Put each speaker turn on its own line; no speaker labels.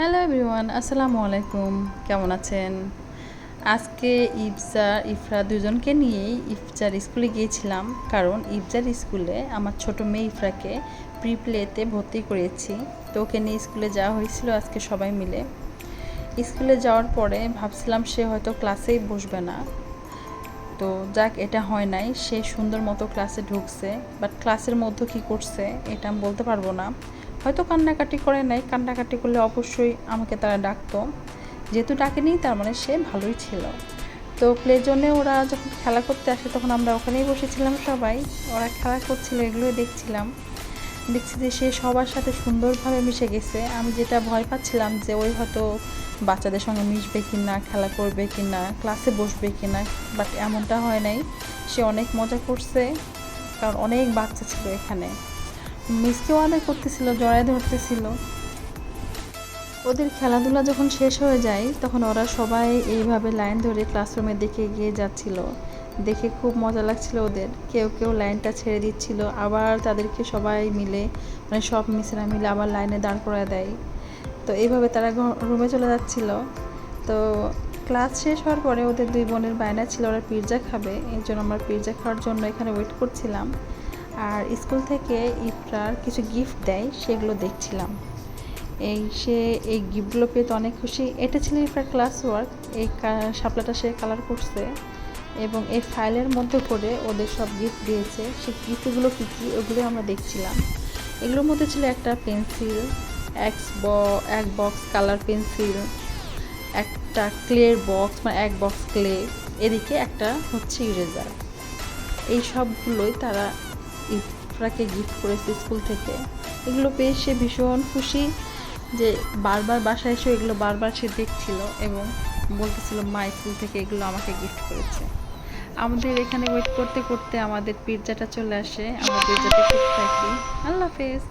Hello everyone, আসসালামু আলাইকুম। কেমন আছেন? আজকে ইফরা দুজনকে নিয়েই ইফজার স্কুলে গিয়েছিলাম, কারণ ইফজার স্কুলে আমার ছোট মেয়ে ইফরাকে প্রি প্লেতে ভর্তি করেছি। তো ওকে নিয়ে স্কুলে যাওয়া হয়েছিল আজকে সবাই মিলে। স্কুলে যাওয়ার পরে ভাবছিলাম সে হয়তো ক্লাসেই বসবে না, তো যাক, এটা হয় নাই। সে সুন্দর মতো ক্লাসে ঢুকছে, বাট ক্লাসের মধ্যে কী করছে এটা আমি বলতে পারবো না। হয়তো কান্নাকাটি করে নাই, কান্নাকাটি করলে অবশ্যই আমাকে তারা ডাকতো, যেহেতু ডাকেনি তার মানে সে ভালোই ছিল। তো প্লে জোনে ওরা যখন খেলা করতে আসে তখন আমরা ওখানেই বসেছিলাম সবাই, ওরা খেলা করছিল, এগুলোই দেখছি যে সে সবার সাথে সুন্দরভাবে মিশে গেছে। আমি যেটা ভয় পাচ্ছিলাম যে ওই হয়তো বাচ্চাদের সঙ্গে মিশবে কি না, খেলা করবে কি না, ক্লাসে বসবে কি না, বাট এমনটা হয় নাই। সে অনেক মজা করছে, কারণ অনেক বাচ্চা ছিল এখানে। মিসকেও আদায় করতেছিল, জড়ায় ধরতেছিল। ওদের খেলাধুলা যখন শেষ হয়ে যায় তখন ওরা সবাই এইভাবে লাইন ধরে ক্লাসরুমের দিকে এগিয়ে যাচ্ছিল। দেখে খুব মজা লাগছিল ওদের। কেউ কেউ লাইনটা ছেড়ে দিচ্ছিল, আবার তাদেরকে সবাই মিলে, মানে সব মিসরা মিলে আবার লাইনে দাঁড় করায় দেয়। তো এইভাবে তারা রুমে চলে যাচ্ছিল। তো ক্লাস শেষ হওয়ার পরে ওদের দুই বোনের বায়না ছিল ওরা পিৎজা খাবে, এই জন্য আমরা পিৎজা খাওয়ার জন্য এখানে ওয়েট করছিলাম। আর স্কুল থেকে ইফরার কিছু গিফট দেয়, সেগুলো দেখছিলাম। এই গিফটগুলো পেয়ে তো অনেক খুশি। এটা ছিল ইফরার ক্লাস ওয়ার্ক। এই শাপলাটা সে কালার করছে এবং এই ফাইলের মধ্যে করে ওদের সব গিফট দিয়েছে। সেই গিফটগুলো কী কী ওগুলো আমরা দেখছিলাম। এগুলোর মধ্যে ছিল একটা পেন্সিল, এক বক্স কালার পেন্সিল, একটা ক্লের বক্স, মানে এক বক্স ক্লে, এদিকে একটা হচ্ছে ইরেজার। এই সবগুলোই তারা ইফরাকে গিফট করেছে স্কুল থেকে। এগুলো পেয়ে সে ভীষণ খুশি, যে বারবার বাসায় এসে এগুলো বারবার সে দেখছিল এবং বলতেছিল মা স্কুল থেকে এগুলো আমাকে গিফট করেছে। আমাদের এখানে ওয়েট করতে করতে আমাদের পিৎজাটা চলে আসে, আমরা পিৎজাটা খেতে থাকি। আল্লাহ হাফেজ।